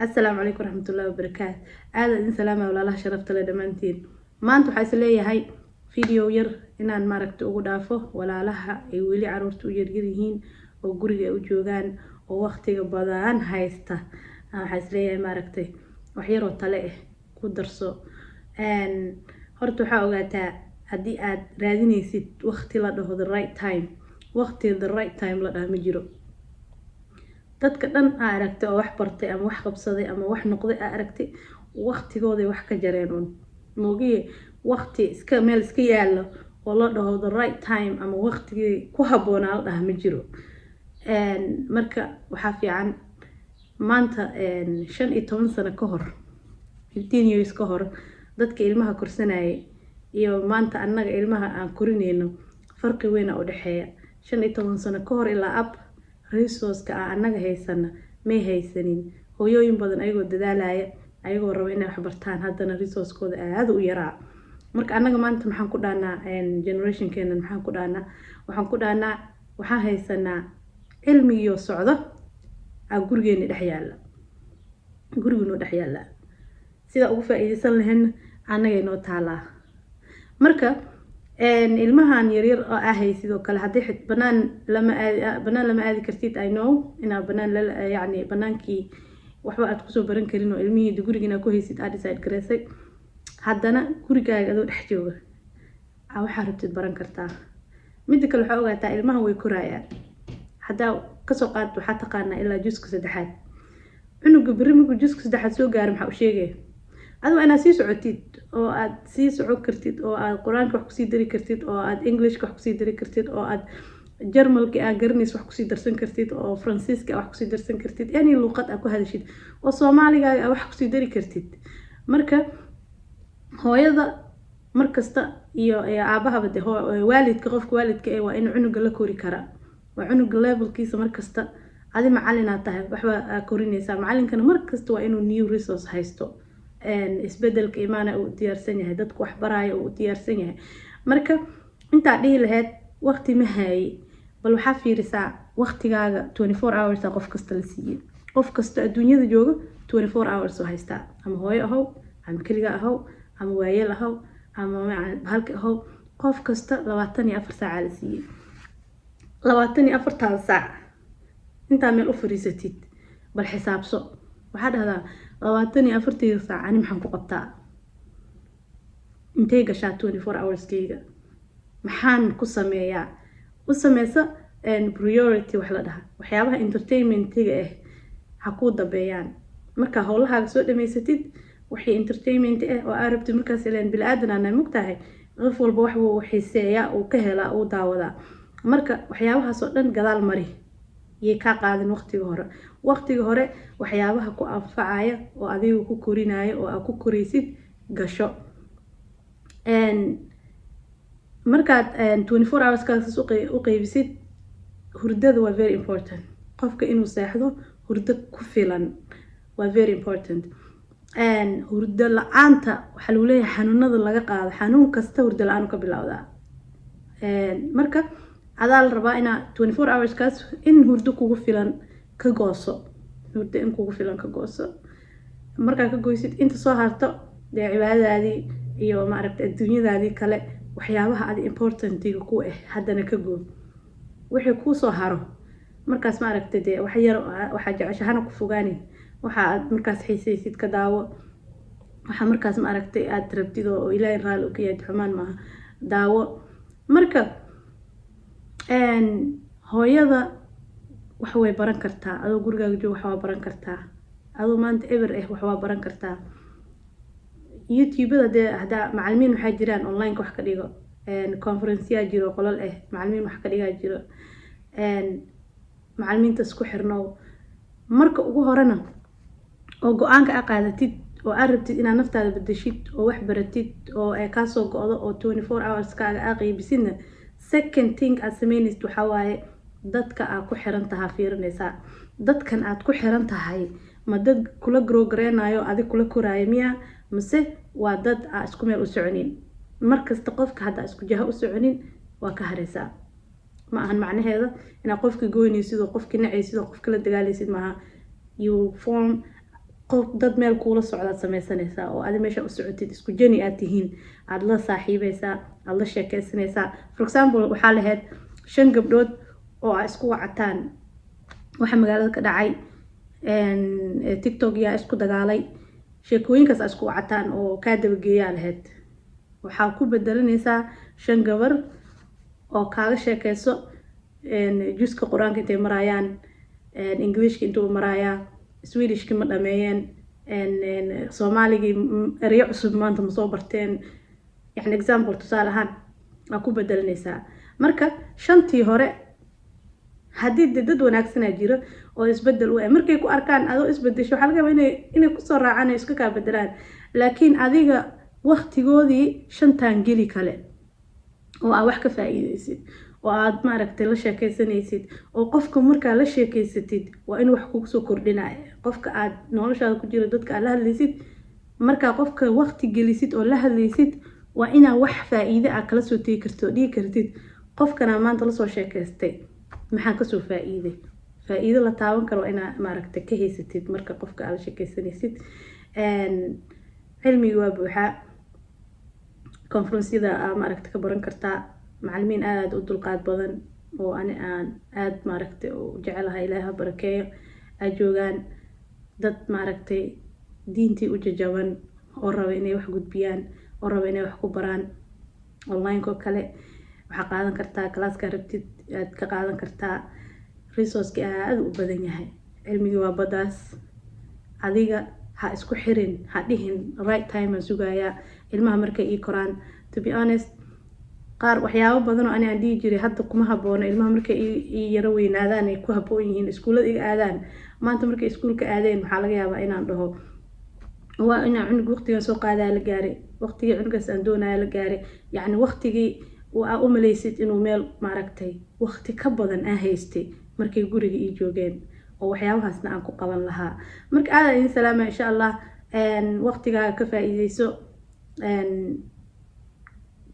السلام عليكم ورحمة الله وبركاته. هذا إن سلامة ولا الله شرفت له دمانتين. ما أنتوا حاسلي هاي فيديو ير إن أنا ماركت أقول دافه ولا لها يولي عرورت ويرجريهن وجري وجوجان ووقت بدان هايسته. حاسلي ماركتي وحيرو طلعه كدرسو أن هرتو حاوجاتا هدي أد راديني ست وقت لا ده the right time وقت the right time لا ده مجرو dadka dhan aa aragtay oo wax bartay ama wax qabsaday ama wax noqday aa aragtay waqtigooday wax ka jareen un moogiye waqti iska meel iska yaalo oo la dhaho the right time ama waqtigii ku habboonaa la dhaha ma jiro marka waxaa fiican maanta 15 sano ka hor 15 years ka hor dadka ilmaha korsanayay iyo maanta annaga ilmaha aan korinayno farqi weyn u dhaxeeya 15 sano ka hor ilaa ab resource-ka annaga haysana may haysanin hooyooyin badan ayagoo dadaalaya ayagoo raba inay wax bartaan haddana resource-kooda aad u yaraa marka annaga maanta maxaan ku dhaanaa generation-keena maxaan ku dhaanaa waxaan haysanaa cilmiyo socdo gurigeena dhex yaala sida ugu faa'iideysan lahayn annaga inoo taalaa marka ilmahan yaryar oo ahay sidoo kale hadii banaan lama aadi kartid I know ina banaan yani banaankii waxba aad ku soo baran karin oo ilmihii guriga ku haysid aad decide gareysay haddana gurigaaga adoo dhex jooga waxa rabtid baran kartaa mid kale waxa ogaataa ilmaha way korayaan hadaa ka soo qaad waxa taqaana ilaa juska saddexaad cunuga bariimku juska saddexaad soo gaar maxaa u sheegay adoo ana sii socotid oo aad sii socon kartid oo aad quraanka wax ku sii dari kartid oo aad englishka wax ku sii dari kartid oo aad jarmalka aad garanaysid wax ku sii darsan kartid oo faransiiska wax ku sii darsan kartid any luqad aad ku hadashid oo soomaaliga wax ku sii dari kartid marka hooyada markasta iyo aabaha bade waalidka qofka waalidka waa in cunuga la kori kara waa cunuga levelkiisa markasta adi macallin tahay waxba korinaysa macallinkana markasta waa inuu new resource haysto isbedelka imaana uu diyaarsan yahay dadku wax baraayo uu diyaarsan yahay marka inta dhihi lahayd waqti ma hay bal waxa fiirisaa waqtigaaga 24 hours qof kasta la siiyay qof kasta adduunyada jooga 24 hours oo haysta ama hooyo ahaw ama kaliya ahaw ama waayeel ahaw ama halka ahaw qof kasta 24 saac la siiyay 24 saac inta meel u fariisatid bal xisaabso waxa dhahdaa 24 saac ani maxaan ku qabtaa intee gashaa 24 hours kayga maxaan ku sameeyaa u sameeysa priority wax la dhaha waxyaabaha entertainment-iga ha ku dabeeyaan marka howlahaaga soo dhameysatid wixii entertainment oo arabti markaas ileen bil aadan mugtahay qof walba wax uu xiiseeyaa uu ka helaa uu daawadaa marka waxyaabahaas oo dhan gadaal mari ka qaadan waqtiga hore waxyaabaha ku anfacaya oo adigu ku korinayo oo aad ku koreysid gasho markaad 24 hours kaas u qeybisid hurdada waa very important qofka inuu seexdo hurdo ku filan waa very important hurdo la'aanta waxa lagu leeyahay xanuunada laga qaado xanuun kasta hurdo la'aan ka bilowdaa marka adaal rabaa ina 24 hours kaas in hurdo kugu filan ka gooso hurdo in kugu filan ka gooso marka ka gooysid inta soo harto cibaadadaadii iyo ma aragtay adduunyadaadii kale waxyaabaha aad importantiga ku haddana ka goo wixii ku soo haro markaas ma aragtay wax yar waxa jeceshahana ku fogaani waxa aad markaas xiisaysid ka daawo waxa markaas ma aragtay aad rabtid oo Ilaahay raali u ka yahay xumaan ma daawo marka hooyada wax way baran kartaa adoo gurigaaga jooga wax waa baran kartaa adoo maanta ever wax waa baran kartaa YouTube-da hada macallimiin waxa jiraan online wax ka dhigo conference-ya jiro qolal macallimiin wax ka dhigaa jiro macallimiinta isku xirnow marka ugu horena oo go'aanka aad qaadatid oo aad rabtid inaad naftaada bedeshid oo wax baratid oo ay ka soo go'do oo 24 hours kaaga aad qeybisidna second thing aad sameynaysid waxa waaye dadka aad ku xiran tahay fiirinaysa dadkan aad ku xiran tahay ma dad kula grow gareenayo adiga kula koraayo miya mise waa dad aad isku meel u soconin markasta qofka hadda isku jaha u soconin waa ka haraysaa ma ahan macnaheeda ina qofka goynaysid oo qofka nacaysid oo qofka la dagaalaysid maaha you form qof dad meel kuula socdaad samaysanaysaa oo adi meesha u socotid isku jani aad tihiin aad la saaxiibaysaa aad la sheekaysanaysaa for example waxaa lahayd 5 gabdhood oo ay isku wacataan waxa magaalada ka dhacay tiktok yaa isku dagaalay sheekooyinkaas isku wacataan oo ka dabageeyaa lahayd waxaa ku bedelanaysaa 5 gabar oo kaaga sheekayso juska quraanka intay marayaan Englishka intuu marayaa Swedishka ma dhameeyeen Soomaaligi erayo cusub maanta ma soo barteen يعني example tusaale ahaan waa ku bedelanaysaa marka shantii hore haddii dad wanaagsan jiro oo isbedel u ah markay ku arkaan adoo isbedesho waxa laga yaabaa inay ku soo raacaan iska ka bedelaan laakiin adiga waqtigoodii shantaan geli kale oo aad wax ka faa'iideysid oo aad maaragtay la sheekaysanaysid oo qofka markaa la sheekaysatid waa in wax kugu soo kordhinaa qofka aad noloshaada ku jiro dadka aad la hadlaysid markaa qofka waqti gelisid oo la hadlaysid waa inaa wax faa'iido ah kala soo tegi kartid oo dhigi kartid qofkana maanta la soo sheekaystay maxaa ka soo faa'iido la taaban karo inaa maaragtay ka haysatid marka qofka aad la sheekaysanaysid cilmiga waa buuxaa conference-yada maaragtay ka baran kartaa macallimiin aad u dulqaad badan oo aan aad maaragtay u jecelahay Ilaahay barakeeyo ay joogaan dad maaragtay diintii u jajaban oo raba inay wax gudbiyaan oo raba inay wax ku baraan online ko kale waxa qaadan kartaa class-ka rabtid aad ka qaadan kartaa resource-ka aad u badan yahay cilmiga waa badaas adiga ha isku xirin ha dhihin right time aan sugayaa ilmaha markay ii koraan to be honest qaar waxyaabo badan oo aan dhihi jiray hadda kuma haboono ilmaha markay ii yara weynaadaan ay ku haboon yihiin iskuulada iga aadaan maanta markay iskuulka aadeen waxaa laga yaabaa inaan dhaho waa inaan cunug waqtigan soo qaadaa la gaaray waqtigii cunugaas aan doonaya la gaaray yacni waqtigii waa u malaysid inuu meel maaragtay waqti ka badan aan haystay markay guriga ii joogeen oo waxyaabahaasna aan ku qaban lahaa marka aad idin salaama insha Allah waqtigaaga ka faa'iideyso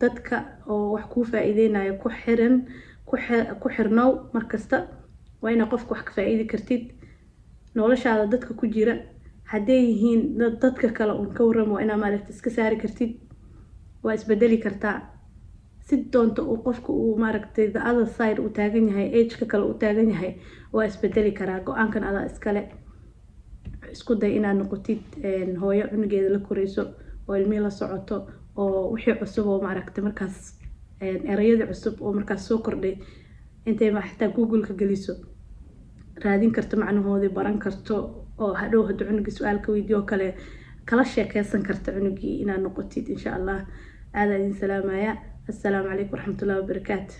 dadka oo wax ku faa'iideynayo ku xirnow markasta waa ina qofku wax ka faa'iidi kartid noloshaada dadka ku jira haday yihiin dadka kale oo ka waramo ina maaragtay iska saari kartid waa isbedeli kartaa si doonto oo qofku uu maaragtay the other side u taagan yahay age-ka kale u taagan yahay waa isbedeli karaa go'aankan adaa iskale isku day inaad noqotid hooyo cunugeeda la korayso oo ilmihi la socoto oo wixii cusub oo maaragtay markaas erayada cusub oo markaas soo kordhay intay xataa Google-ka geliso raadin karto macnahoodii baran karto oo hadhow haddii cunuga su'aal ka weydiiyo kale kala sheekaysan karto cunugii inaad noqotid insha Allah aad idin salaamaya assalaamu calaykum waraxmatullaahi wabarakaatuh